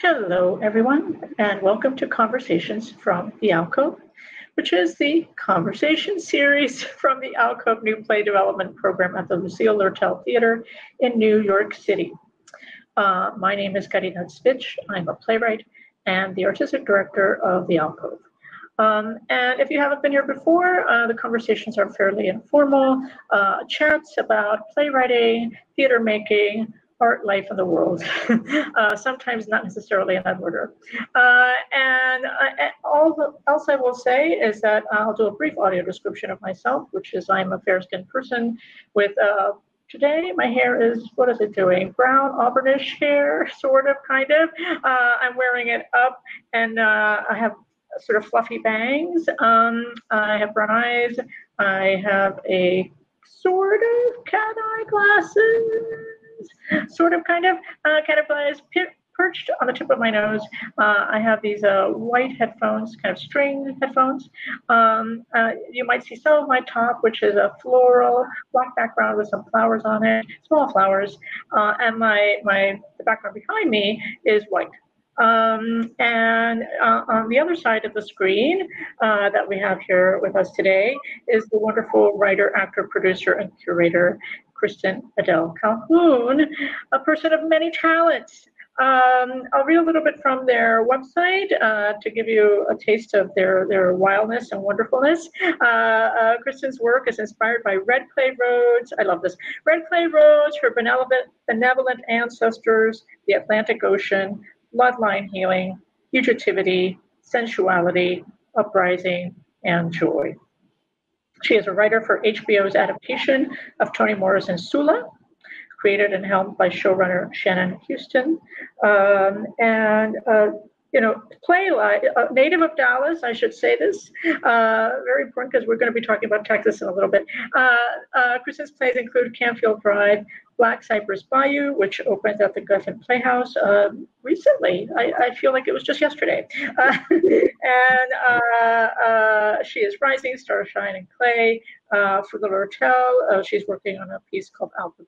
Hello, everyone, and welcome to Conversations from the Alcove, which is the conversation series from the Alcove New Play Development Program at the Lucille Lortel Theater in New York City. My name is Caridad Svich. I'm a playwright and the artistic director of the Alcove. And if you haven't been here before, the conversations are fairly informal, chats about playwriting, theater making, art, life, and the world. Sometimes not necessarily in that order. And all else I will say is that I'll do a brief audio description of myself, which is I'm a fair-skinned person with today, my hair is, what is it doing? Brown, auburnish hair, sort of, kind of. I'm wearing it up, and I have sort of fluffy bangs. I have brown eyes. I have a sort of cat eye glasses, sort of, kind of cat eye eyes perched on the tip of my nose. I have these white headphones, kind of string headphones. You might see some of my top, which is a floral black background with some flowers on it, small flowers, and the background behind me is white. And on the other side of the screen that we have here with us today is the wonderful writer, actor, producer, and curator, Kristen Adele Calhoun, a person of many talents. I'll read a little bit from their website to give you a taste of their wildness and wonderfulness. Kristen's work is inspired by red clay roads. I love this. Red clay roads, her benevolent ancestors, the Atlantic Ocean, bloodline healing, fugitivity, sensuality, uprising, and joy. She is a writer for HBO's adaptation of Toni Morrison's SULA, created and helmed by showrunner Shannon Houston. Playwright, native of Dallas, I should say this, very important because we're going to be talking about Texas in a little bit. Kristen's plays include Canfield Drive, Black Cypress Bayou, which opened at the Geffen Playhouse recently. I feel like it was just yesterday. She is Rising, Starshine, and Clay for the Lortel. She's working on a piece called Alcove.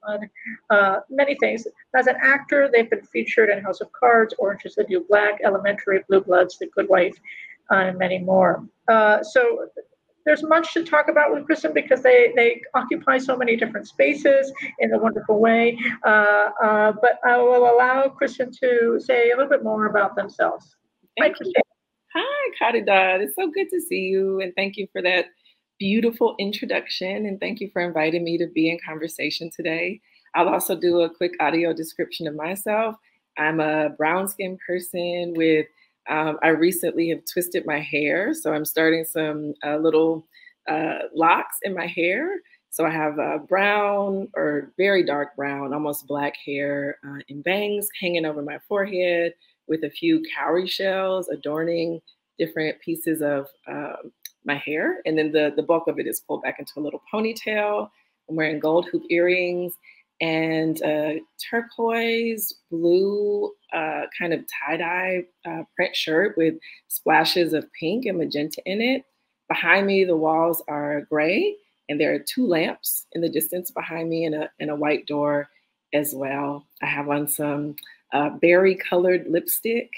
Many things. As an actor, they've been featured in House of Cards, Orange is the New Black, Elementary, Blue Bloods, The Good Wife, and many more. So there's much to talk about with Kristen because they occupy so many different spaces in a wonderful way. But I will allow Kristen to say a little bit more about themselves. Hi, Kristen. Hi, Caridad. It's so good to see you, and thank you for that beautiful introduction, and thank you for inviting me to be in conversation today. I'll also do a quick audio description of myself. I'm a brown-skinned person with I recently have twisted my hair, so I'm starting some little locks in my hair. So I have brown or very dark brown, almost black hair and bangs hanging over my forehead with a few cowrie shells adorning different pieces of my hair. And then the bulk of it is pulled back into a little ponytail. I'm wearing gold hoop earrings and turquoise blue kind of tie-dye print shirt with splashes of pink and magenta in it. Behind me, the walls are gray, and there are 2 lamps in the distance behind me and a white door as well. I have on some berry-colored lipstick,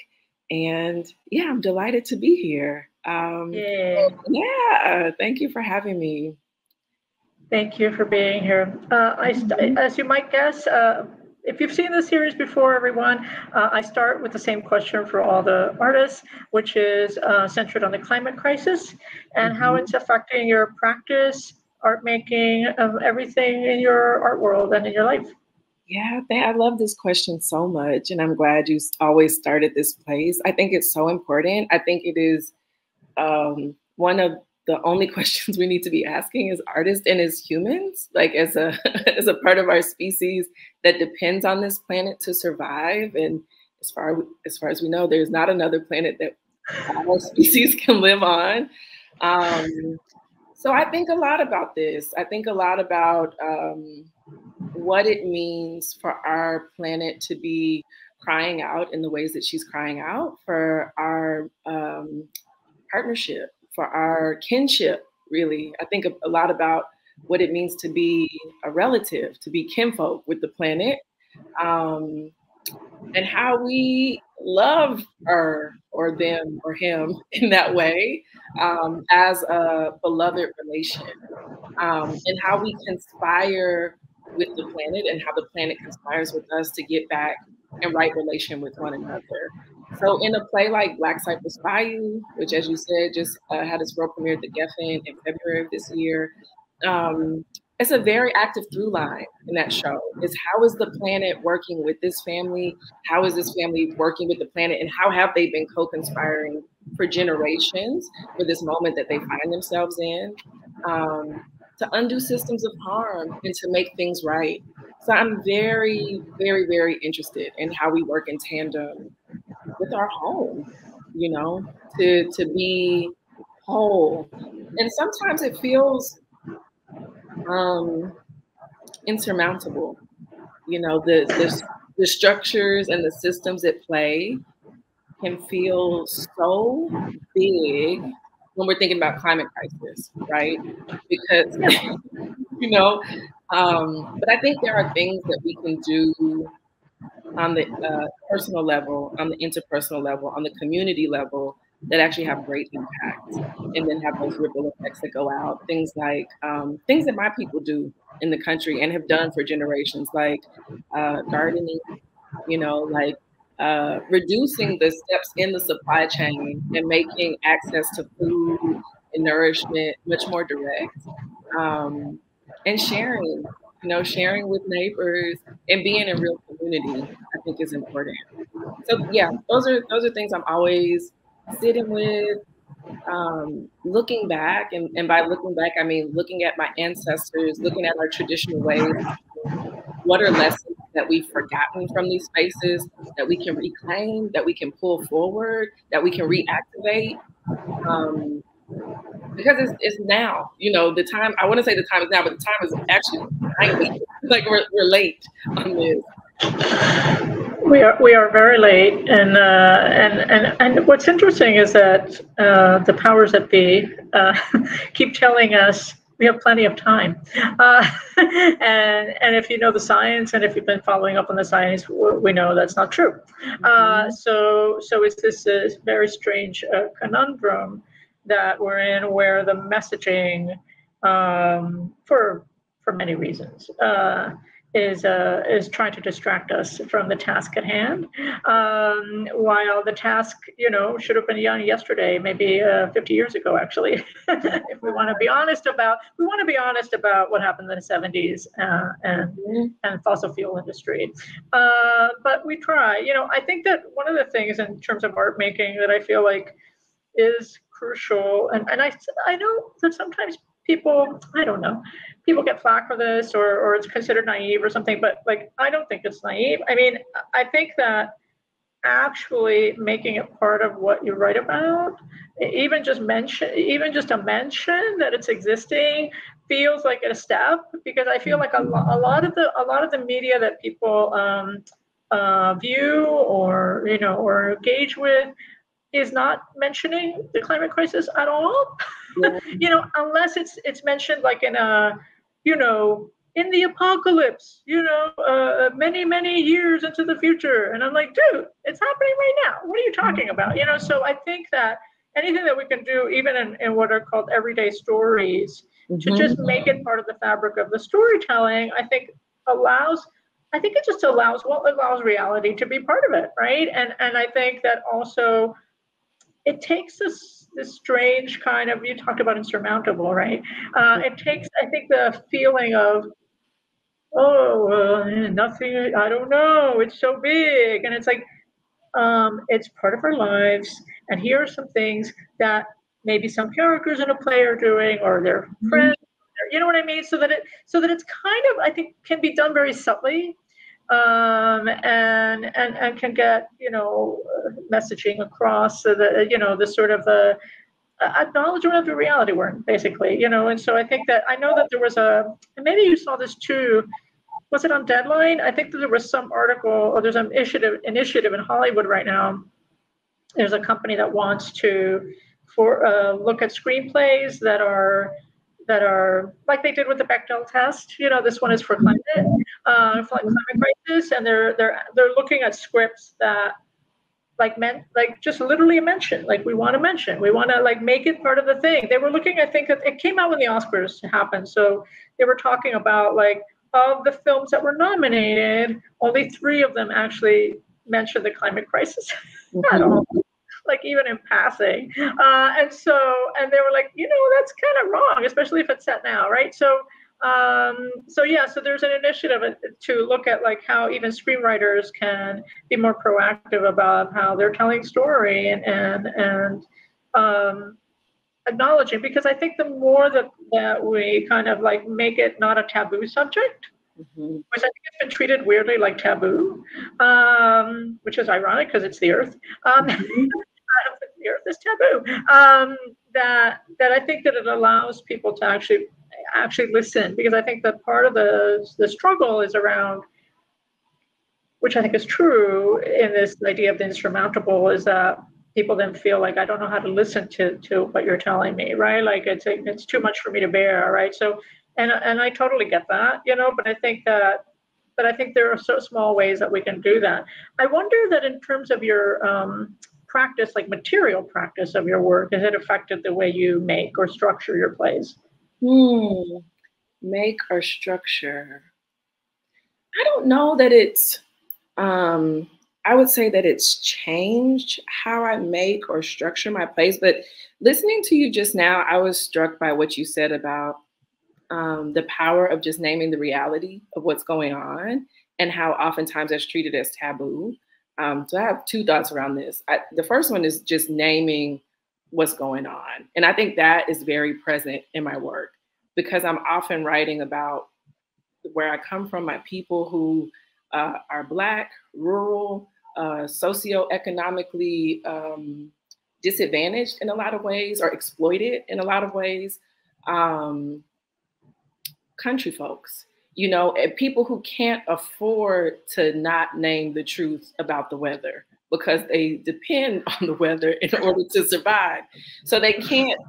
and yeah, I'm delighted to be here. Yeah, thank you for having me. Thank you for being here. As you might guess, if you've seen the series before, everyone, I start with the same question for all the artists, which is centered on the climate crisis and how it's affecting your practice, art making, everything in your art world and in your life. Yeah, I love this question so much, and I'm glad you always start at this place. I think it's so important. I think it is one of the only questions we need to be asking as artists and as humans, like as a as a part of our species that depends on this planet to survive. And as far as we know, there's not another planet that our species can live on. So I think a lot about this. I think a lot about what it means for our planet to be crying out in the ways that she's crying out, for our partnership, for our kinship, really. I think a lot about what it means to be a relative, to be kinfolk with the planet, and how we love her or them or him in that way, as a beloved relation, and how we conspire with the planet and how the planet conspires with us to get back in right relation with one another. So in a play like Black Cypress Bayou, which, as you said, just had its world premiere at the Geffen in February of this year, it's a very active through line in that show. Is how is the planet working with this family? How is this family working with the planet? And how have they been co-conspiring for generations for this moment that they find themselves in, to undo systems of harm and to make things right? So I'm very, very, very interested in how we work in tandem with our home, you know, to be whole. And sometimes it feels insurmountable. You know, the structures and the systems at play can feel so big when we're thinking about climate crisis, right? Because, you know, but I think there are things that we can do on the personal level, on the interpersonal level, on the community level that actually have great impact, and then have those ripple effects that go out. Things like things that my people do in the country and have done for generations, like gardening, you know, like reducing the steps in the supply chain and making access to food and nourishment much more direct, and sharing, you know, sharing with neighbors and being in real community, I think is important. So yeah, those are things I'm always sitting with, looking back, and by looking back, I mean looking at my ancestors, looking at our traditional ways. What are lessons that we've forgotten from these spaces that we can reclaim, that we can pull forward, that we can reactivate? Because it's now, you know, the time, I want to say the time is now, but the time is actually behind us. Like we're late on this. We are very late, and what's interesting is that the powers that be keep telling us we have plenty of time, and if you know the science, and if you've been following up on the science, we know that's not true. So it's this very strange conundrum that we're in, where the messaging, for many reasons, is trying to distract us from the task at hand, while the task, you know, should have been done yesterday, maybe 50 years ago, actually. If we want to be honest about, what happened in the 70s and fossil fuel industry. But we try. You know, I think that one of the things in terms of art making that I feel like is crucial, and I know that sometimes people, I don't know, people get flack for this, or it's considered naive or something, but like, I don't think it's naive. I mean, I think that actually making it part of what you write about, even just a mention that it's existing, feels like a step, because I feel like a lot of the media that people view, or, you know, or engage with, is not mentioning the climate crisis at all. Yeah. You know, unless it's mentioned like in a, you know, in the apocalypse, you know, many years into the future. And I'm like, dude, it's happening right now. What are you talking about? You know, so I think that anything that we can do, even in what are called everyday stories, to just make it part of the fabric of the storytelling, I think it just allows reality to be part of it, right? And I think that also it takes this strange kind of, you talked about insurmountable, right? It takes, I think, the feeling of, nothing, I don't know, it's so big. And it's like, it's part of our lives. And here are some things that maybe some characters in a play are doing, or their friends, you know what I mean? So that it's kind of, I think, can be done very subtly. And can get, you know, messaging across, so that, you know, the sort of the acknowledgement of the reality we're in, basically, you know. And so I think that, I know that there was and maybe you saw this too, was it on Deadline? I think that there was some article, or there's an initiative in Hollywood right now. There's a company that wants to look at screenplays that are like they did with the Bechdel test. You know, this one is for climate crisis, and they're looking at scripts that like just literally a mention. Like we want to mention, we want to like make it part of the thing. They were looking, I think it came out when the Oscars happened. So they were talking about like of the films that were nominated, only 3 of them actually mentioned the climate crisis at all, like even in passing. And they were like, that's kind of wrong, especially if it's set now, right? So there's an initiative to look at like how even screenwriters can be more proactive about how they're telling story and acknowledging, because I think the more that we kind of like make it not a taboo subject, which I think has been treated weirdly like taboo, which is ironic because it's the Earth. The Earth is taboo. That I think that it allows people to actually listen, because I think that part of the struggle is around, which I think is true in this idea of the insurmountable, is that people then feel like, I don't know how to listen to what you're telling me, right? Like it's too much for me to bear, right? So, and I totally get that, but I think there are so small ways that we can do that. I wonder that in terms of your practice, like material practice of your work, has it affected the way you make or structure your plays? Make or structure. I don't know that it's, I would say that it's changed how I make or structure my plays, but listening to you just now, I was struck by what you said about the power of just naming the reality of what's going on and how oftentimes that's treated as taboo. So I have 2 thoughts around this. The first one is just naming what's going on. And I think that is very present in my work, because I'm often writing about where I come from, my people who are Black, rural, socioeconomically disadvantaged in a lot of ways, or exploited in a lot of ways, country folks, and people who can't afford to not name the truth about the weather because they depend on the weather in order to survive. So they can't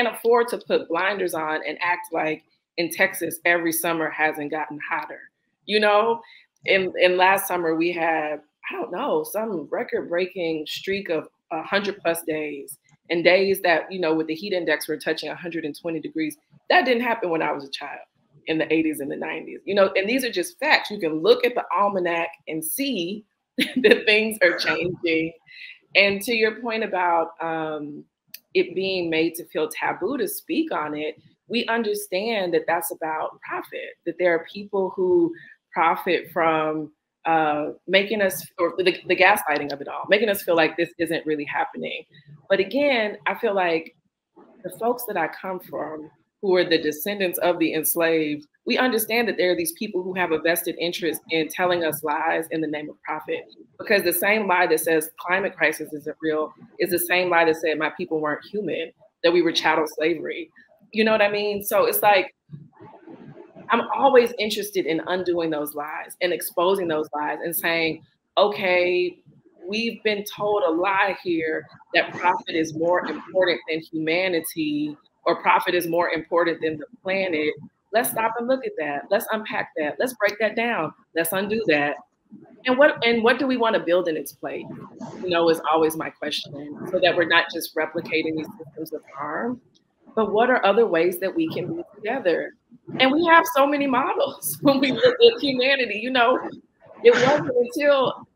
afford to put blinders on and act like in Texas every summer hasn't gotten hotter. In last summer we had, I don't know, some record-breaking streak of 100+ days, and days that, with the heat index were touching 120 degrees. That didn't happen when I was a child in the 80s and the 90s, and these are just facts. You can look at the almanac and see that things are changing. And to your point about it being made to feel taboo to speak on it, we understand that that's about profit, that there are people who profit from making us, or the gaslighting of it all, making us feel like this isn't really happening. But again, I feel like the folks that I come from, who are the descendants of the enslaved, we understand that there are these people who have a vested interest in telling us lies in the name of profit. Because the same lie that says climate crisis isn't real is the same lie that said my people weren't human, that we were chattel slavery. You know what I mean? So it's like, I'm always interested in undoing those lies and exposing those lies and saying, okay, we've been told a lie here that profit is more important than humanity, or profit is more important than the planet. Let's stop and look at that. Let's unpack that. Let's break that down. Let's undo that. And what do we want to build in its place? Is always my question, so that we're not just replicating these systems of harm, but what are other ways that we can be together? And we have so many models when we look at humanity. It wasn't until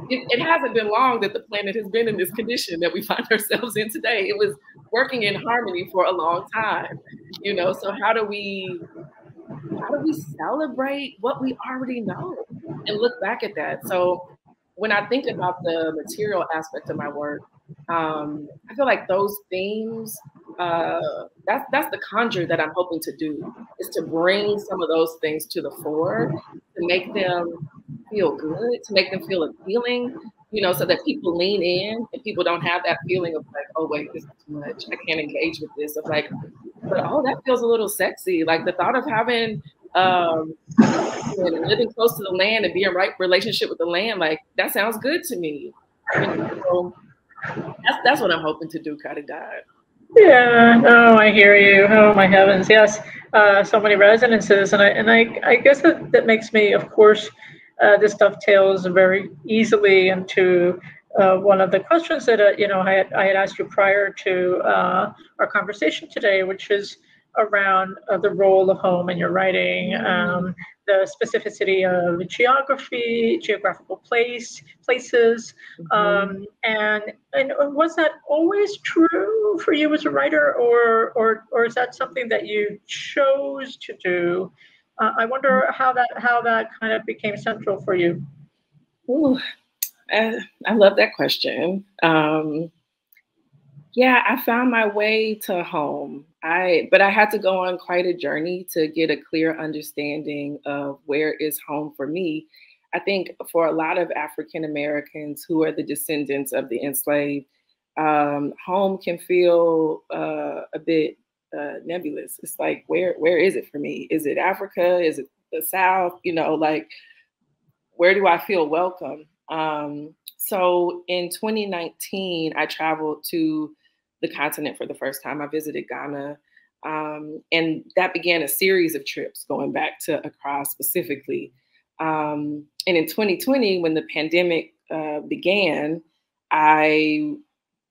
it hasn't been long that the planet has been in this condition that we find ourselves in today. It was working in harmony for a long time, so how do we celebrate what we already know and look back at that? So when I think about the material aspect of my work, I feel like those themes, that's the conjure that I'm hoping to do, is to bring some of those things to the fore, to make them feel good, to make them feel appealing, so that people lean in and people don't have that feeling of like, oh wait, this is too much, I can't engage with this. Of like, but oh, that feels a little sexy. Like the thought of having living close to the land and being in right relationship with the land, like that sounds good to me. So that's what I'm hoping to do, Caridad. Yeah, no, I hear you. Oh my heavens, yes. So many resonances, and I guess that makes me, of course, this dovetails very easily into one of the questions that I had asked you prior to our conversation today, which is around the role of home in your writing, the specificity of geographical places, and was that always true for you as a writer, or is that something that you chose to do? I wonder how that kind of became central for you. Ooh, I love that question. Yeah, I found my way to home. But I had to go on quite a journey to get a clear understanding of where is home for me. I think for a lot of African Americans who are the descendants of the enslaved, home can feel a bit nebulous. It's like, where is it for me? Is it Africa? Is it the South? Like, where do I feel welcome? So in 2019, I traveled to the continent for the first time. I visited Ghana, and that began a series of trips going back to Accra specifically. And in 2020, when the pandemic began, I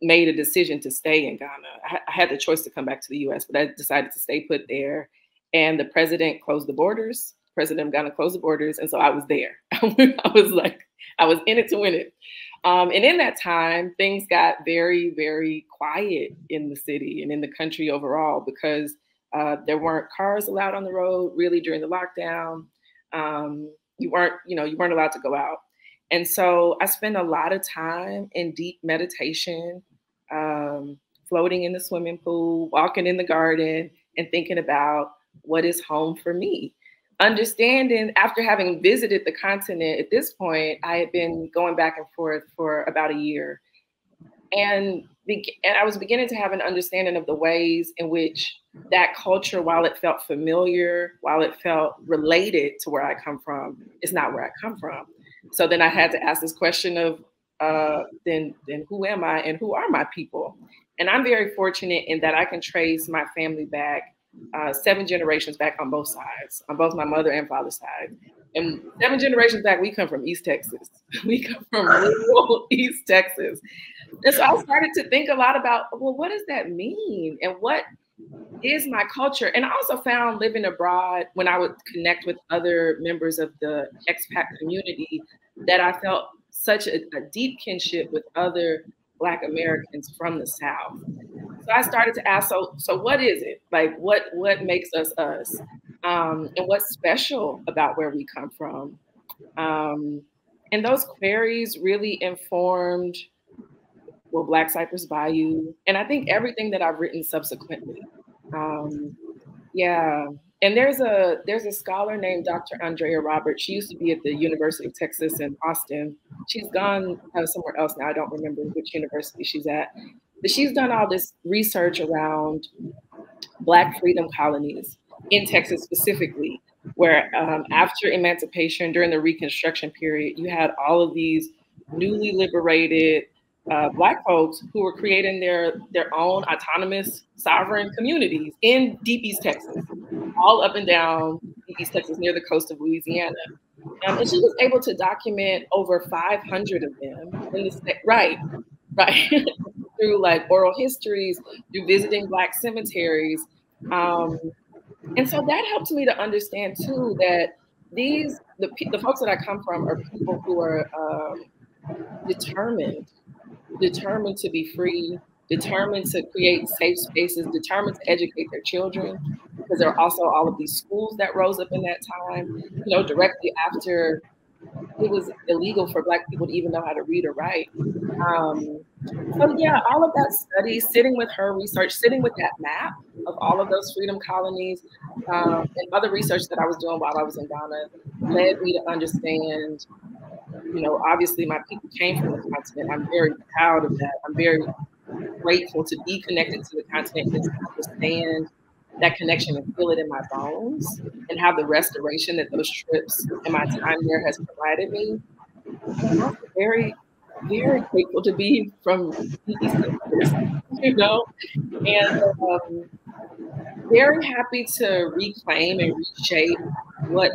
made a decision to stay in Ghana. I had the choice to come back to the US, but I decided to stay put there. And the president closed the borders. President of Ghana closed the borders. And so I was there. I was in it to win it. And in that time, things got very, very quiet in the city and in the country overall, because there weren't cars allowed on the road really during the lockdown. You weren't allowed to go out. And so I spent a lot of time in deep meditation, floating in the swimming pool, walking in the garden, and thinking about what is home for me. Understanding, after having visited the continent at this point, I had been going back and forth for about a year. And I was beginning to have an understanding of the ways in which that culture, while it felt familiar, while it felt related to where I come from, is not where I come from. So then I had to ask this question of, then who am I and who are my people? And I'm very fortunate in that I can trace my family back 7 generations back on both sides, on both my mother and father's side. And 7 generations back, we come from East Texas. We come from rural East Texas. And so I started to think a lot about, well, what does that mean? And what is my culture? And I also found living abroad, when I would connect with other members of the expat community, that I felt such a deep kinship with other Black Americans from the South. So I started to ask, so what is it? Like, what makes us us? And what's special about where we come from? And those queries really informed, well, Black Cypress Bayou, and I think everything that I've written subsequently. Yeah, and there's a scholar named Dr. Andrea Roberts. She used to be at the University of Texas in Austin. She's gone somewhere else now. I don't remember which university she's at. But she's done all this research around Black freedom colonies in Texas specifically, where after emancipation, during the Reconstruction period, you had all of these newly liberated Black folks who were creating their own autonomous sovereign communities in Deep East Texas, all up and down Deep East Texas near the coast of Louisiana. And she was able to document over 500 of them in the state, right. Through like oral histories, through visiting Black cemeteries. And so that helped me to understand too that the folks that I come from are people who are determined to be free, determined to create safe spaces, determined to educate their children, because there are also all of these schools that rose up in that time, directly after it was illegal for Black people to even know how to read or write. So yeah, all of that study, sitting with her research, sitting with that map of all of those freedom colonies, and other research that I was doing while I was in Ghana, led me to understand, obviously my people came from the continent. I'm very proud of that. I'm very grateful to be connected to the continent and to understand that connection and feel it in my bones, and have the restoration that those trips and my time there has provided me. I'm also very, very grateful to be from East Texas, and very happy to reclaim and reshape what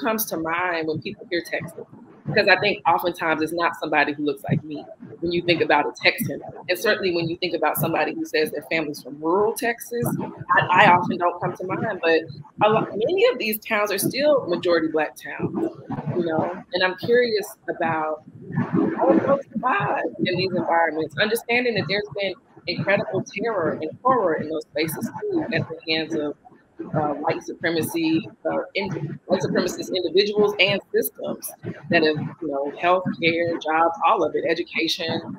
comes to mind when people hear Texas. because I think oftentimes it's not somebody who looks like me when you think about a Texan. And certainly when you think about somebody who says their family's from rural Texas, I often don't come to mind. But many of these towns are still majority Black towns, you know, and I'm curious about how do folks survive in these environments, understanding that there's been incredible terror and horror in those spaces too at the hands of white supremacy, white supremacist individuals and systems that have, you know, healthcare, jobs, all of it, education,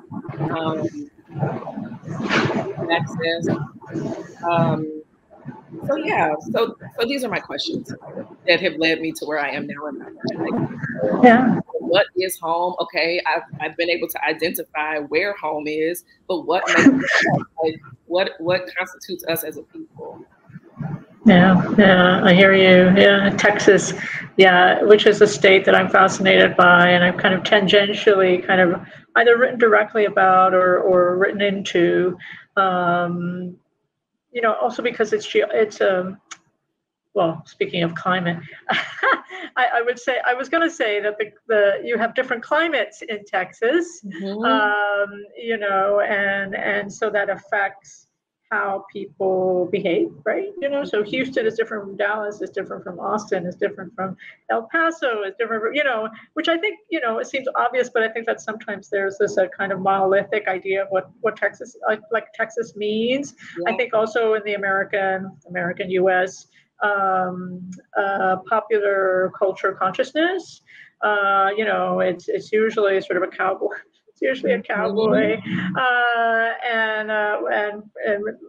access. So yeah, so these are my questions that have led me to where I am now in my life. Yeah. What is home? Okay, I've been able to identify where home is, but what makes it, like, what constitutes us as a people? Yeah, I hear you. Yeah, Texas, yeah, which is a state that I'm fascinated by, and I've kind of tangentially kind of either written directly about or written into. You know, also because it's well, speaking of climate, I would say I was going to say that the you have different climates in Texas, you know, and so that affects how people behave, right? You know, so Houston is different from Dallas, is different from Austin, is different from El Paso, is different from, you know, which I think, you know, it seems obvious, but I think that sometimes there's this kind of monolithic idea of what Texas, like Texas means. Yeah. I think also in the American US popular culture consciousness, you know, it's usually sort of a cowboy. It's usually a cowboy, and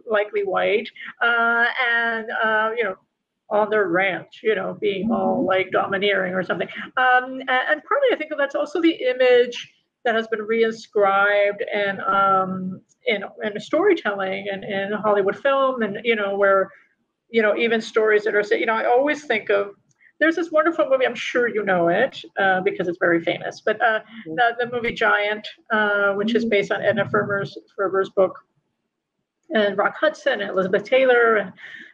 likely white, and you know, on their ranch, you know, being all like domineering or something. And partly I think that's also the image that has been reinscribed in storytelling and in Hollywood film, and you know, where, you know, even stories that are, you know, I always think of, there's this wonderful movie, I'm sure you know it because it's very famous, but the movie Giant, which is based on Edna Ferber's book, and Rock Hudson and Elizabeth Taylor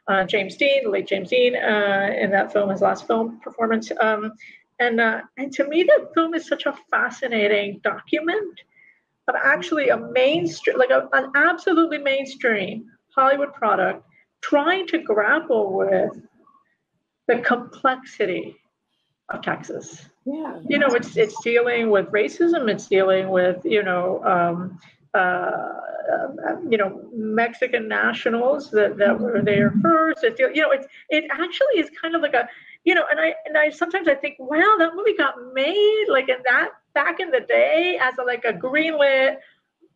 and James Dean, the late James Dean, in that film, his last film performance. And to me, that film is such a fascinating document of actually a mainstream, like an absolutely mainstream Hollywood product trying to grapple with the complexity of Texas. Yeah. You know, it's dealing with racism. It's dealing with, you know, Mexican nationals that were there first. It, you know, it actually is kind of like a, you know, and I sometimes I think, wow, that movie got made like in that back in the day as like a greenlit,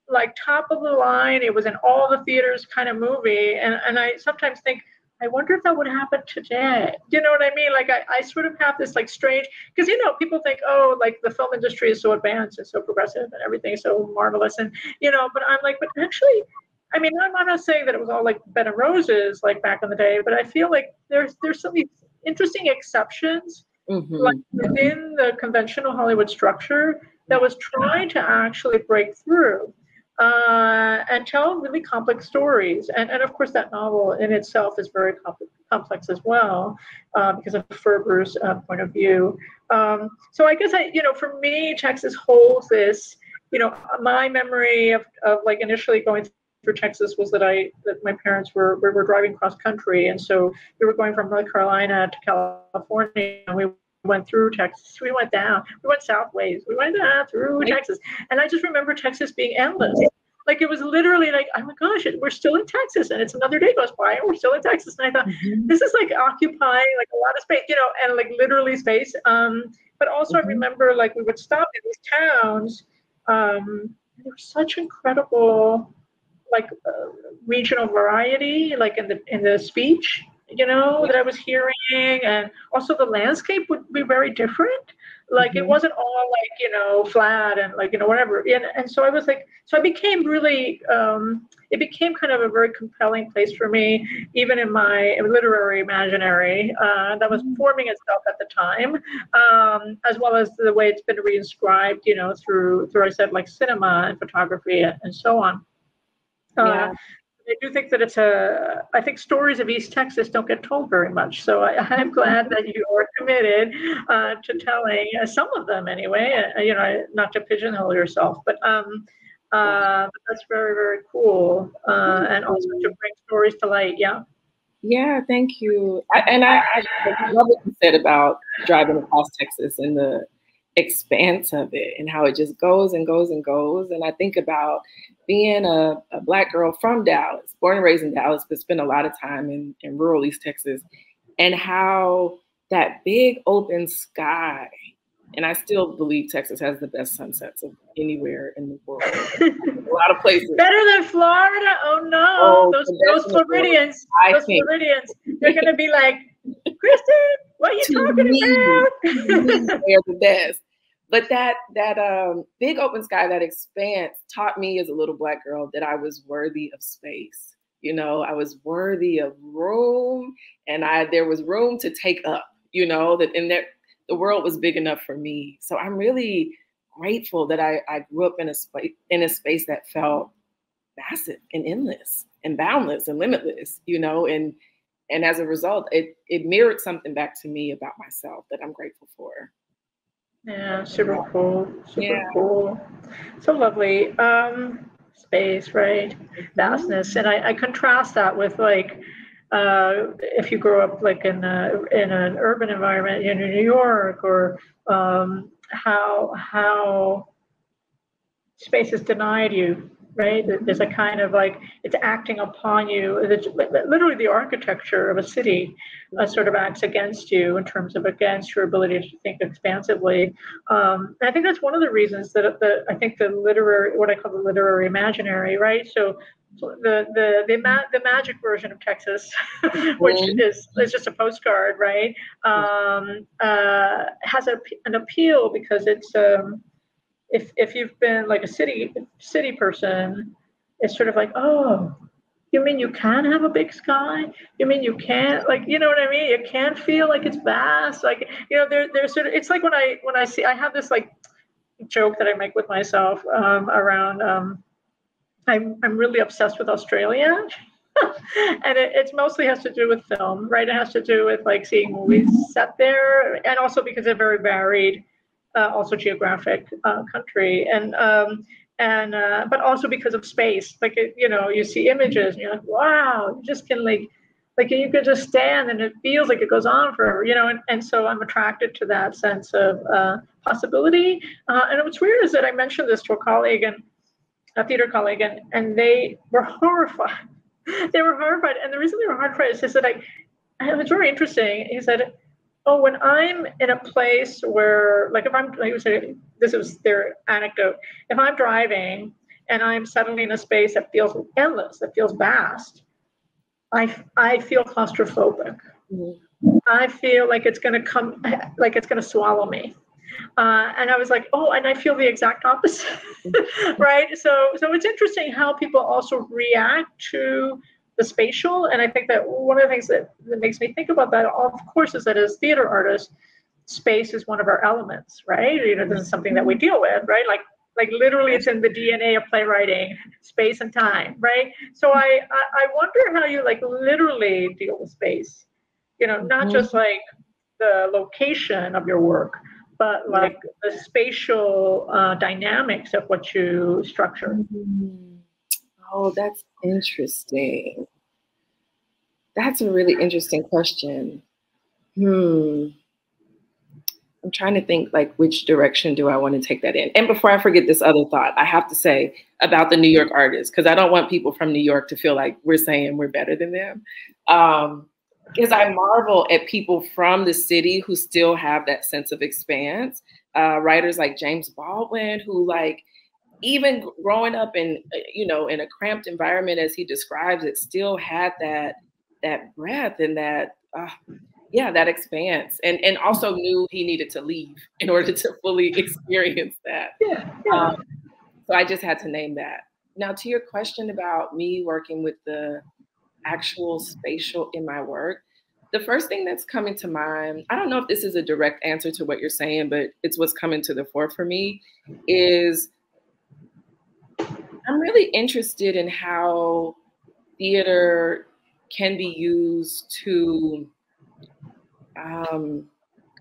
like top of the line. It was in all the theaters kind of movie, and I sometimes think, I wonder if that would happen today. You know what I mean? Like I sort of have this like strange, because, you know, people think, oh, like the film industry is so advanced and so progressive and everything is so marvelous, and you know, but I'm like, but actually, I mean, I'm not saying that it was all like bed and roses like back in the day, but I feel like there's some interesting exceptions, like within the conventional Hollywood structure that was trying to actually break through. And tell really complex stories. And of course, that novel in itself is very complex as well, because of Ferber's point of view. So I guess, you know, for me, Texas holds this, you know, my memory of like initially going through Texas was that my parents were driving cross country. And so we were going from North Carolina to California, and we went through Texas, we went down, we went southways, we went down through Texas. And I just remember Texas being endless. Like it was literally like, oh my gosh, we're still in Texas, and it's another day goes by and we're still in Texas. And I thought, this is like occupying like a lot of space, you know, and like literally space. But also I remember like we would stop in these towns. There was such incredible like regional variety, like in the speech, you know, that I was hearing, and also the landscape would be very different. Like it wasn't all like, you know, flat and like, you know, whatever. And so I was like, so I became really, it became kind of a very compelling place for me, even in my literary imaginary that was forming itself at the time, as well as the way it's been reinscribed, you know, through I said like cinema and photography and so on. Yeah. I do think that I think stories of East Texas don't get told very much. So I'm glad that you are committed to telling some of them anyway, not to pigeonhole yourself, but that's very, very cool. And also to bring stories to light. Yeah. Yeah, thank you. I love what you said about driving across Texas and the expanse of it and how it just goes and goes and goes. And I think about being a Black girl from Dallas, born and raised in Dallas, but spent a lot of time in rural East Texas, and how that big open sky, and I still believe Texas has the best sunsets of anywhere in the world. A lot of places. Better than Florida? Oh no, those Floridians, they're gonna be like, Kristen, what are you talking about? They're the best. But that big open sky, that expanse, taught me as a little Black girl that I was worthy of space. You know, I was worthy of room, and there was room to take up. You know, the world was big enough for me. So I'm really grateful that I grew up in a space that felt massive and endless and boundless and limitless. You know, and as a result, it mirrored something back to me about myself that I'm grateful for. Yeah, super cool. Super cool. So lovely. Space, right? Vastness. And I contrast that with like if you grow up like in an urban environment in New York, or how space is denied you, right? There's a kind of like, it's acting upon you. It's literally the architecture of a city sort of acts against you in terms of against your ability to think expansively. And I think that's one of the reasons that I think what I call the literary imaginary, right? So the magic version of Texas, which is just a postcard, right? Has an appeal because it's if you've been like a city person, it's sort of like, oh, you mean you can have a big sky? You mean you can't, like, you know what I mean? You can't feel like it's vast. Like, you know, there's sort of, it's like when I see, I have this like joke that I make with myself around, I'm really obsessed with Australia. And it mostly has to do with film, right? It has to do with like seeing movies set there, and also because they're very varied, also geographic country, but also because of space. Like you see images, and you're like, wow, you just can like you can just stand, and it feels like it goes on forever, And so I'm attracted to that sense of possibility. And what's weird is that I mentioned this to a theater colleague, and they were horrified. They were horrified, and the reason they were horrified is that it was very interesting. He said, oh, when I'm in a place where, like, if I'm, like, this was their anecdote, if I'm driving and I'm suddenly in a space that feels endless, that feels vast, I feel claustrophobic. Mm-hmm. I feel like it's going to swallow me. And I was like, oh, and I feel the exact opposite, right? So it's interesting how people also react to the spatial. And I think that one of the things that makes me think about that, of course, is that as theater artists, space is one of our elements, right? This is something that we deal with, right? Like literally it's in the DNA of playwriting, space and time, right? So I wonder how you like literally deal with space, not just like the location of your work, but like the spatial dynamics of what you structure. Oh, that's interesting. That's a really interesting question. I'm trying to think like which direction do I want to take that in? And before I forget this other thought, I have to say about the New York artists, because I don't want people from New York to feel like we're saying we're better than them. Because I marvel at people from the city who still have that sense of expanse. Writers like James Baldwin, who like, even growing up in a cramped environment, as he describes it, still had that breath and that expanse, and also knew he needed to leave in order to fully experience that. So I just had to name that. Now, to your question about me working with the actual spatial in my work, the first thing that's coming to mind, I don't know if this is a direct answer to what you're saying, but it's what's coming to the fore for me, is I'm really interested in how theater can be used to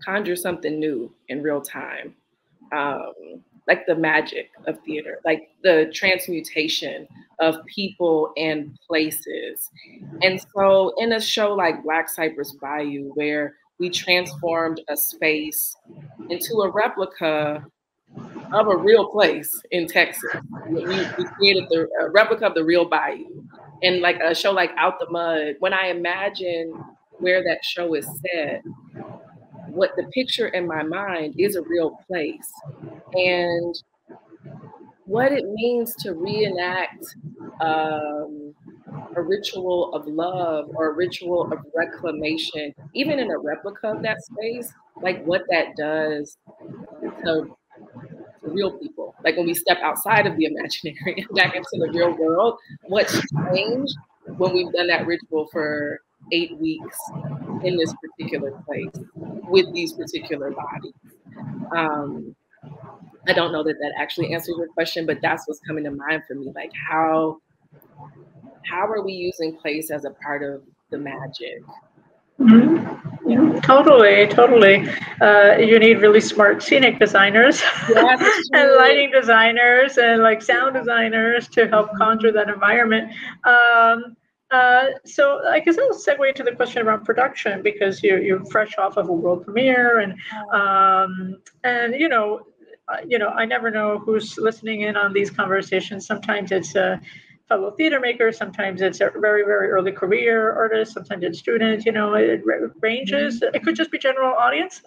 conjure something new in real time. Like the magic of theater, like the transmutation of people and places. And so in a show like Black Cypress Bayou, where we transformed a space into a replica of a real place in Texas, we created a replica of the real bayou. And like a show like Out the Mud, when I imagine where that show is set, what the picture in my mind is a real place. And what it means to reenact a ritual of love or a ritual of reclamation, even in a replica of that space, like what that does to real people. Like when we step outside of the imaginary and back into the real world, what's changed when we've done that ritual for 8 weeks in this particular place with these particular bodies. I don't know that that actually answers your question, but that's what's coming to mind for me. Like how are we using place as a part of the magic? Mm-hmm. Yeah. Totally. You need really smart scenic designers and lighting designers and like sound designers to help conjure that environment. So I guess I'll segue into the question around production, because you're fresh off of a world premiere, and I never know who's listening in on these conversations. Sometimes it's fellow theater makers, sometimes it's a very, very early career artists, sometimes it's students, it ranges. It could just be general audience.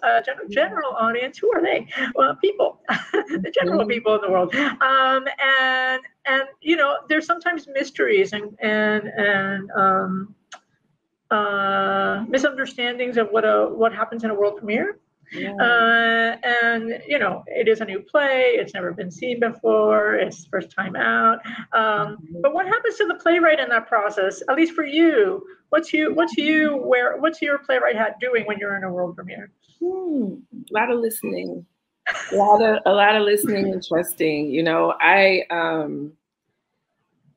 General audience, who are they? Well, people, the general people in the world. And there's sometimes mysteries and misunderstandings of what happens in a world premiere. Yeah. And it is a new play. It's never been seen before. It's first time out. But what happens to the playwright in that process? At least for you, what's your playwright hat doing when you're in a world premiere? A lot of listening, a lot of listening and trusting. I am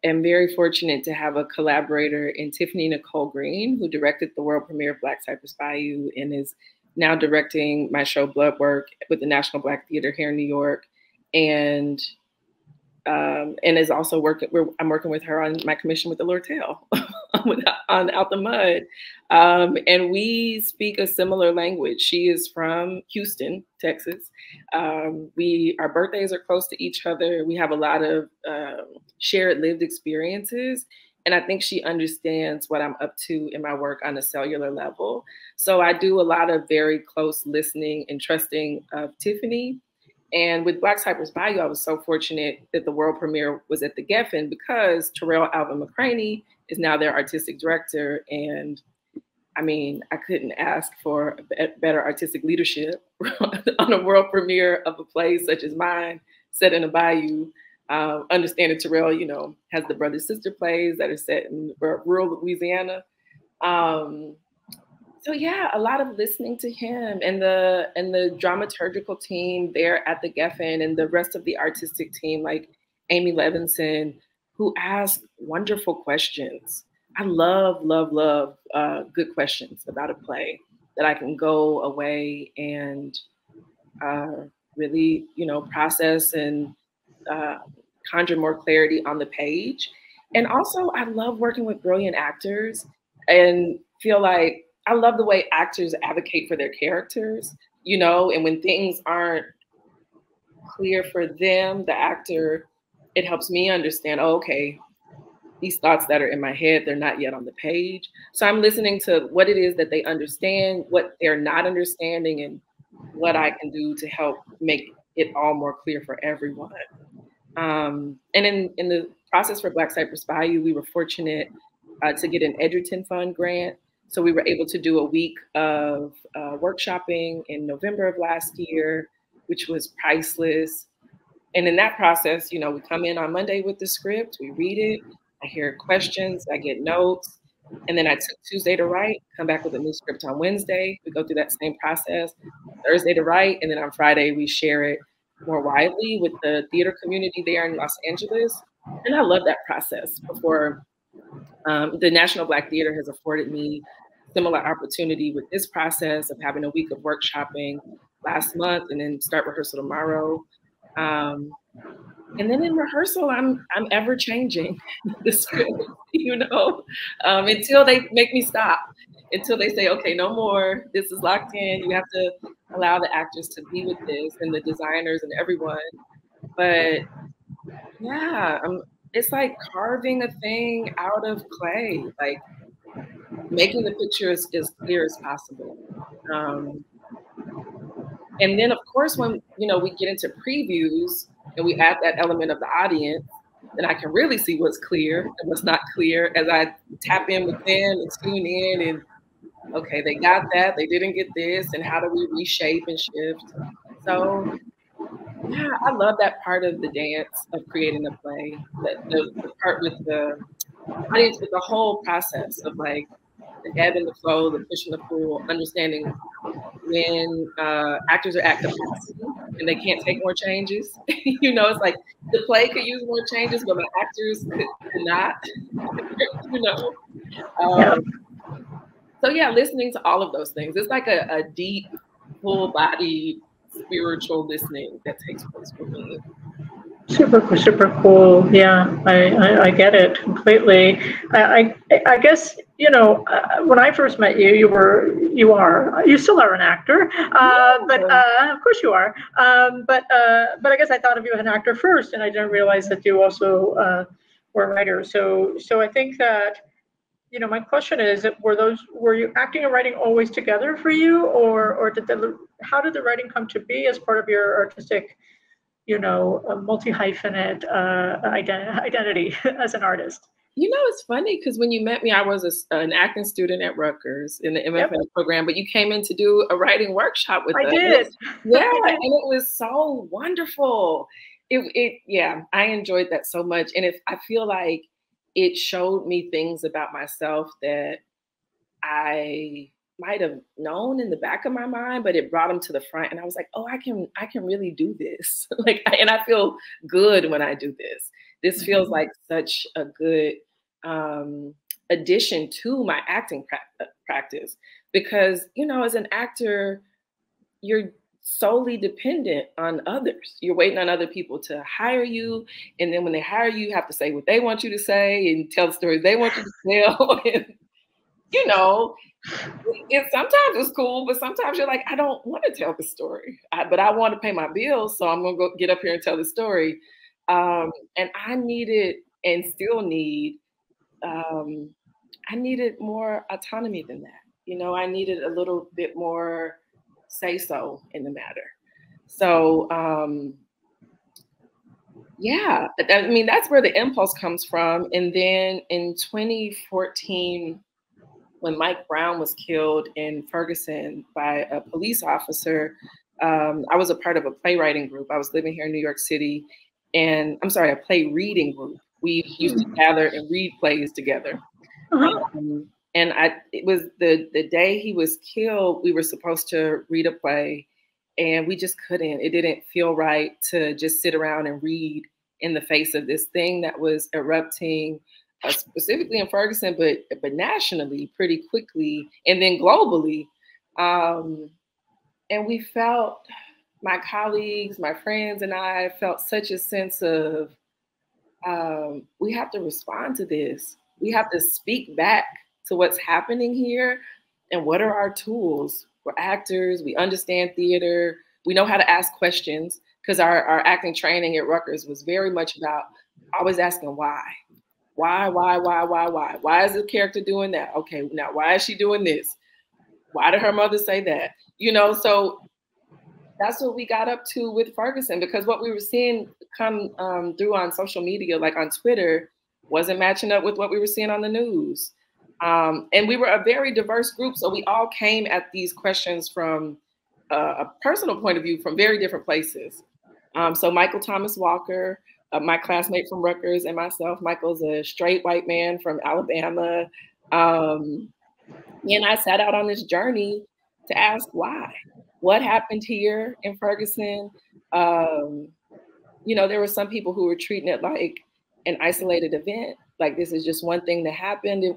very fortunate to have a collaborator in Tiffany Nicole Green, who directed the world premiere of Black Cypress Bayou and is now directing my show Blood Work with the National Black Theater here in New York, and is also I'm working with her on my commission with the Lortel on Out the Mud, and we speak a similar language. She is from Houston, Texas. Our birthdays are close to each other. We have a lot of shared lived experiences. And I think she understands what I'm up to in my work on a cellular level. So I do a lot of very close listening and trusting of Tiffany. And with Black Cypress Bayou, I was so fortunate that the world premiere was at the Geffen, because Terrell Alvin McCraney is now their artistic director. And I mean, I couldn't ask for better artistic leadership on a world premiere of a play such as mine, set in a bayou. Understanding Terrell, has the brother sister plays that are set in rural Louisiana. So yeah, a lot of listening to him and the dramaturgical team there at the Geffen, and the rest of the artistic team, like Amy Levinson, who ask wonderful questions. I love good questions about a play that I can go away and really, process and conjure more clarity on the page. And also, I love working with brilliant actors, and feel like I love the way actors advocate for their characters, and when things aren't clear for them, the actor, it helps me understand, okay, these thoughts that are in my head, they're not yet on the page. So I'm listening to what it is that they understand, what they're not understanding, and what I can do to help make it all more clear for everyone. And in the process for Black Cypress Bayou, we were fortunate to get an Edgerton Fund grant. So we were able to do a week of workshopping in November of last year, which was priceless. And in that process, we come in on Monday with the script, we read it, I hear questions, I get notes, and then I took Tuesday to write, come back with a new script on Wednesday. We go through that same process, Thursday to write, and then on Friday, we share it more widely with the theater community there in Los Angeles. And I love that process before The National Black Theater has afforded me similar opportunity with this process of having a week of workshopping last month and then start rehearsal tomorrow. And then in rehearsal, I'm ever changing the script, you know, until they make me stop, until they say, okay, no more, this is locked in. You have to allow the actors to be with this and the designers and everyone. But yeah, it's like carving a thing out of clay, like making the picture as clear as possible. And then of course, when, you know, we get into previews and we add that element of the audience, then I can really see what's clear and what's not clear as I tap in with them and tune in and, okay, they got that, they didn't get this, and how do we reshape and shift? So yeah, I love that part of the dance of creating a play, the part with the audience, with the whole process of like the ebb and the flow, the push and the pull, understanding when actors are at capacity and they can't take more changes. You know, it's like the play could use more changes, but my actors could not, you know. So yeah, listening to all of those things. It's like a deep, full-bodied, spiritual listening that takes place for me. Super cool. Yeah, I get it completely. I guess, you know, when I first met you, you still are an actor, but of course you are. But I guess I thought of you as an actor first, and I didn't realize that you also were a writer. So I think that, you know, my question is, were you acting and writing always together for you, or how did the writing come to be as part of your artistic, you know, a multi-hyphenate identity as an artist? You know, it's funny because when you met me, I was an acting student at Rutgers in the MFA program, but you came in to do a writing workshop with us. I did. Yeah, and it was so wonderful. Yeah, I enjoyed that so much. And I feel like it showed me things about myself that I might have known in the back of my mind, but it brought them to the front. And I was like, oh, I can really do this. And I feel good when I do this. This feels like such a good addition to my acting practice, because, you know, as an actor, you're solely dependent on others. You're waiting on other people to hire you. And then when they hire you, you have to say what they want you to say and tell the stories they want you to tell. And, you know, sometimes it's cool, but sometimes you're like, I don't want to tell the story, but I want to pay my bills. So I'm going to go get up here and tell the story. And I needed and still need, I needed more autonomy than that. You know, I needed a little bit more say-so in the matter. So, yeah, I mean, that's where the impulse comes from. And then in 2014, when Mike Brown was killed in Ferguson by a police officer, I was a part of a playwriting group. I was living here in New York City, and a play reading group. We used to gather and read plays together. And it was the day he was killed, we were supposed to read a play, and we just couldn't. It didn't feel right to just sit around and read in the face of this thing that was erupting, specifically in Ferguson, but nationally pretty quickly, and then globally. And we felt, my colleagues, my friends, and I felt such a sense of, we have to respond to this. We have to speak back to what's happening here, and what are our tools? We're actors, we understand theater, we know how to ask questions, because our acting training at Rutgers was very much about always asking why. Why? Why is the character doing that? Okay, now why is she doing this? Why did her mother say that? You know, so that's what we got up to with Ferguson, because what we were seeing come through on social media, like on Twitter, wasn't matching up with what we were seeing on the news. And we were a very diverse group, so we all came at these questions from a personal point of view from very different places. So Michael Thomas Walker, my classmate from Rutgers, and myself, Michael's a straight white man from Alabama. And I set out on this journey to ask why. What happened here in Ferguson? You know, there were some people who were treating it like an isolated event. Like, this is just one thing that happened. And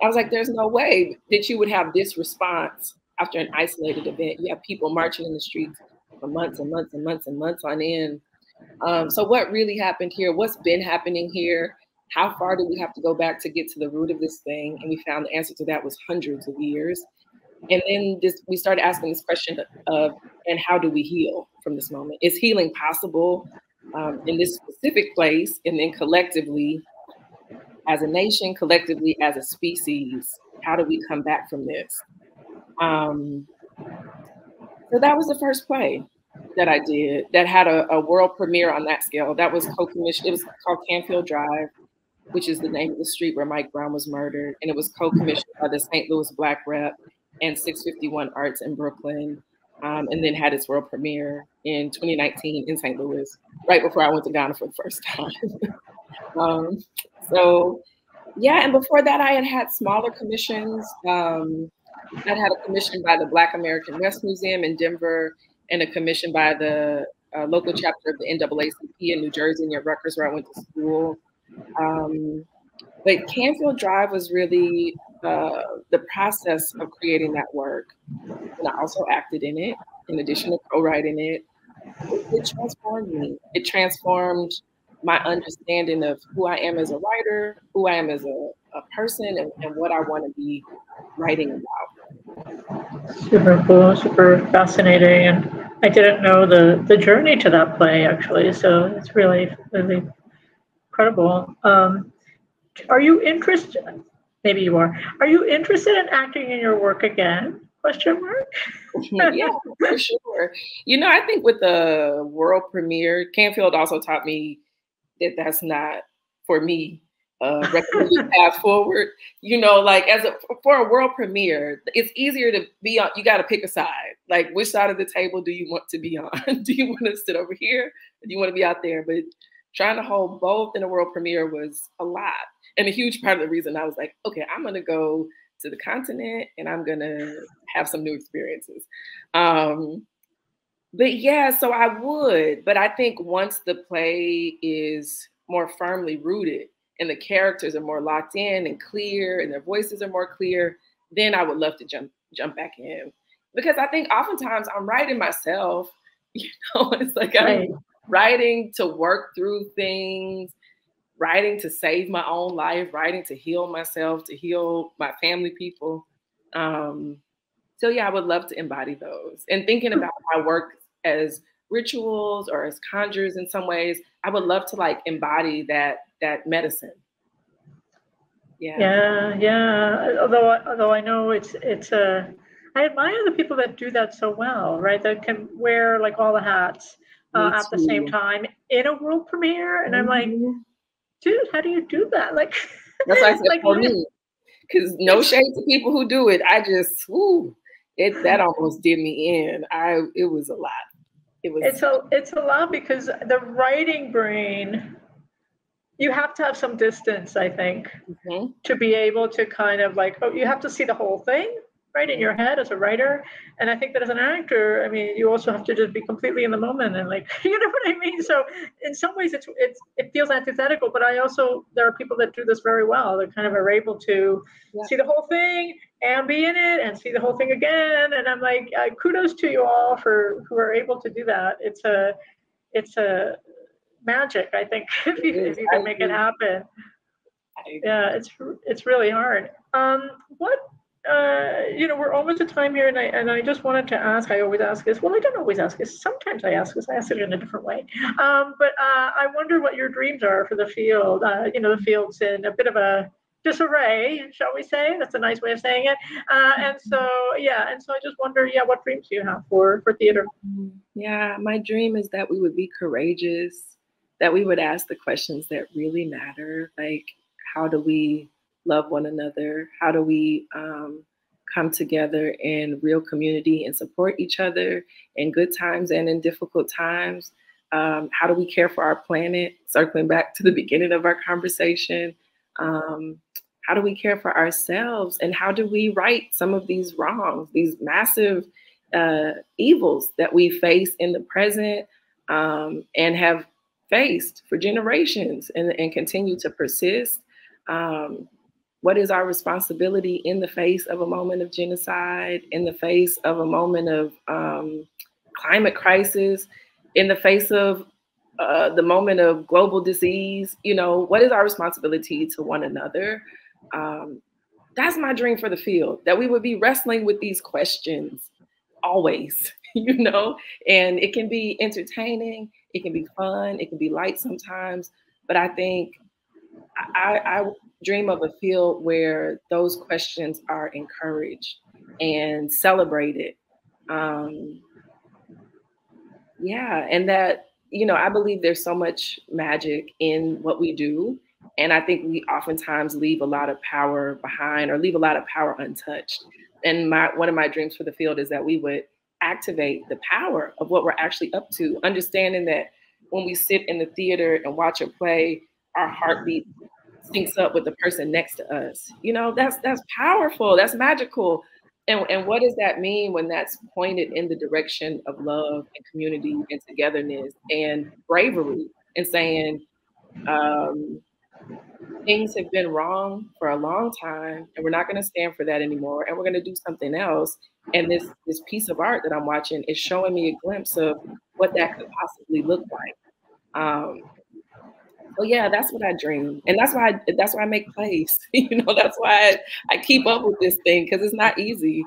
I was like, there's no way that you would have this response after an isolated event. You have people marching in the streets for months and months and months and months on end. So what really happened here? What's been happening here? How far do we have to go back to get to the root of this thing? And we found the answer to that was hundreds of years. And then we started asking this question of, and how do we heal from this moment? Is healing possible in this specific place? And then collectively, as a nation, collectively as a species, how do we come back from this? So that was the first play that I did that had a world premiere on that scale. That was co-commissioned. It was called Canfield Drive, which is the name of the street where Mike Brown was murdered. And it was co-commissioned by the St. Louis Black Rep and 651 Arts in Brooklyn. And then had its world premiere in 2019 in St. Louis, right before I went to Ghana for the first time. So yeah, and before that I had smaller commissions. I had a commission by the Black American West Museum in Denver and a commission by the local chapter of the NAACP in New Jersey near Rutgers, where I went to school. But Canfield Drive was really the process of creating that work. And I also acted in it, in addition to co-writing it. It transformed me. It transformed my understanding of who I am as a writer, who I am as a person, and what I want to be writing about. Super cool, super fascinating. And I didn't know the journey to that play, actually. So it's really, really incredible. Are you interested? Maybe you are. Are you interested in acting in your work again? Question mark. Yeah, for sure. You know, I think with the world premiere, Canfield also taught me that that's not for me. Recommended path forward. You know, like for a world premiere, it's easier to be on. You got to pick a side. Like, which side of the table do you want to be on? Do you want to sit over here, or do you want to be out there? But trying to hold both in a world premiere was a lot. And a huge part of the reason I was like, okay, I'm going to go to the continent and I'm going to have some new experiences. But yeah, so I would. But I think once the play is more firmly rooted and the characters are more locked in and clear and their voices are more clear, then I would love to jump back in. Because I think oftentimes I'm writing myself, you know, it's like I'm writing to work through things, writing to save my own life, writing to heal myself, to heal my family people. So yeah, I would love to embody those. And thinking about my work as rituals or as conjures in some ways, I would love to like embody that medicine. Yeah. Although I know it's I admire the people that do that so well, right? That can wear like all the hats at the same time in a world premiere, and I'm like, dude, how do you do that? Like, that's why I said like, for me, because no shade to people who do it. I just, that almost did me in. It was a lot. It's a lot because the writing brain, you have to have some distance, I think, to be able to kind of like, you have to see the whole thing right in your head as a writer. And I think that as an actor, I mean, you also have to just be completely in the moment and like, you know what I mean? So in some ways it feels antithetical, but there are people that do this very well. They kind of are able to see the whole thing and be in it and see the whole thing again. And I'm like, kudos to you all who are able to do that. It's a magic, I think, if you can make it happen. Yeah, it's really hard. We're almost at time here, and I just wanted to ask. I always ask this. Well, I don't always ask this. Sometimes I ask this. I ask it in a different way. But I wonder what your dreams are for the field. The field's in a bit of a disarray, shall we say? That's a nice way of saying it. And so I just wonder, what dreams do you have for theater? Yeah, my dream is that we would be courageous, that we would ask the questions that really matter, like how do we love one another? How do we come together in real community and support each other in good times and in difficult times? How do we care for our planet? Circling back to the beginning of our conversation, how do we care for ourselves? And how do we right some of these wrongs, these massive evils that we face in the present and have faced for generations and continue to persist? What is our responsibility in the face of a moment of genocide, in the face of a moment of climate crisis, in the face of the moment of global disease? You know, what is our responsibility to one another? That's my dream for the field, that we would be wrestling with these questions always, you know, and it can be entertaining, it can be fun, it can be light sometimes, but I think I dream of a field where those questions are encouraged and celebrated. Yeah, and that, you know, I believe there's so much magic in what we do. And I think we oftentimes leave a lot of power behind, or leave a lot of power untouched. And one of my dreams for the field is that we would activate the power of what we're actually up to, understanding that when we sit in the theater and watch a play, our heartbeat syncs up with the person next to us. You know, that's powerful, that's magical. And what does that mean when that's pointed in the direction of love and community and togetherness and bravery, and saying, things have been wrong for a long time, and we're not going to stand for that anymore, and we're going to do something else. And this piece of art that I'm watching is showing me a glimpse of what that could possibly look like. So yeah, that's what I dream, and that's why I make plays. You know, that's why I keep up with this thing, because it's not easy.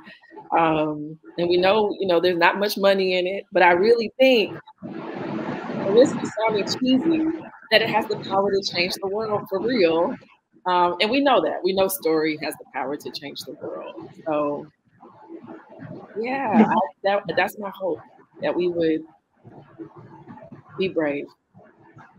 And we know, you know, there's not much money in it, but I really think, at risk of sounding cheesy, that it has the power to change the world for real. And we know that. We know story has the power to change the world. So yeah, that's my hope, that we would be brave.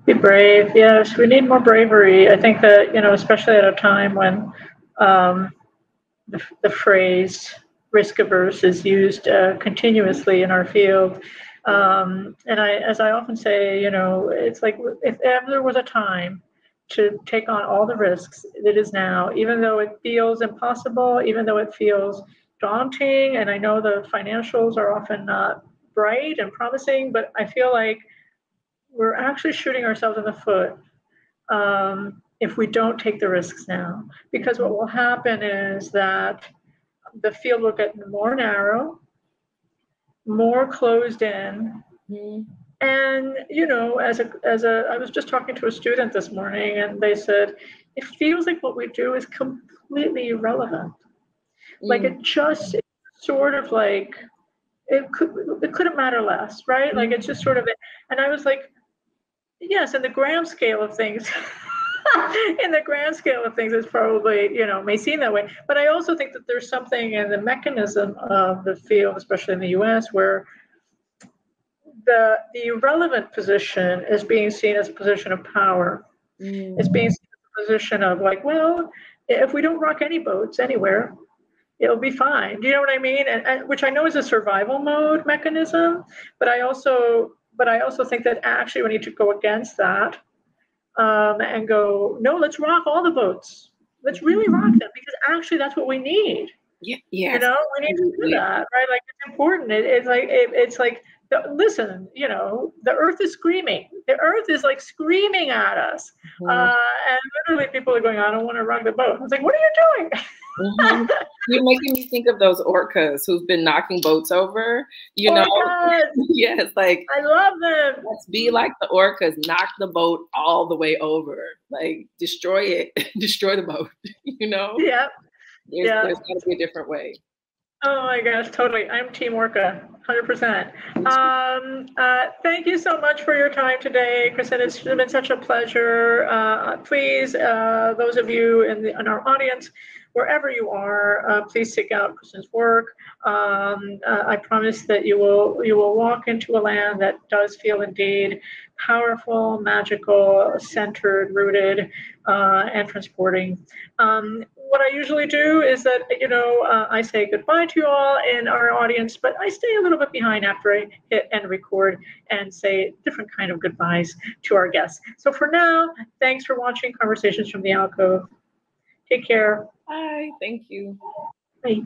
Be brave, yes. We need more bravery. I think that, you know, especially at a time when the phrase risk averse is used continuously in our field. And as I often say, you know, it's like, if ever there was a time to take on all the risks, it is now, even though it feels impossible, even though it feels daunting. And I know the financials are often not bright and promising, but I feel like we're actually shooting ourselves in the foot if we don't take the risks now. Because what will happen is that the field will get more narrow, more closed in. And, you know, I was just talking to a student this morning, and they said, it feels like what we do is completely irrelevant. Like it just, it's sort of like, it couldn't matter less, right? Like it's just sort of, and I was like, yes, in the grand scale of things, it's probably, you know, may seem that way. But I also think that there's something in the mechanism of the field, especially in the US, where the irrelevant position is being seen as a position of power. It's being seen as a position of like, well, if we don't rock any boats anywhere, it'll be fine. Do you know what I mean? And which I know is a survival mode mechanism, but I also think that actually we need to go against that and go, no, let's rock all the boats. Let's really rock them, because actually that's what we need. Yeah. You know, we need to do that, right? Like it's important. It's like listen, you know, the earth is screaming. The earth is like screaming at us. And literally people are going, I don't want to rock the boat. I was like, what are you doing? You're making me think of those orcas who've been knocking boats over, you know? Yes, like, I love them. Let's be like the orcas, knock the boat all the way over, like destroy it, destroy the boat, you know? Yep. There's got to be a different way. Oh my gosh, totally. I'm Team Orca, 100%. Thank you so much for your time today, Kristen. It's been such a pleasure. Please, those of you in our audience, wherever you are, please seek out Kristen's work. I promise that you will walk into a land that does feel indeed powerful, magical, centered, rooted, and transporting. What I usually do is that, you know, I say goodbye to you all in our audience, but I stay a little bit behind after I hit and record and say different kind of goodbyes to our guests. So for now, thanks for watching Conversations from the Alcove. Take care. Bye. Thank you. Bye.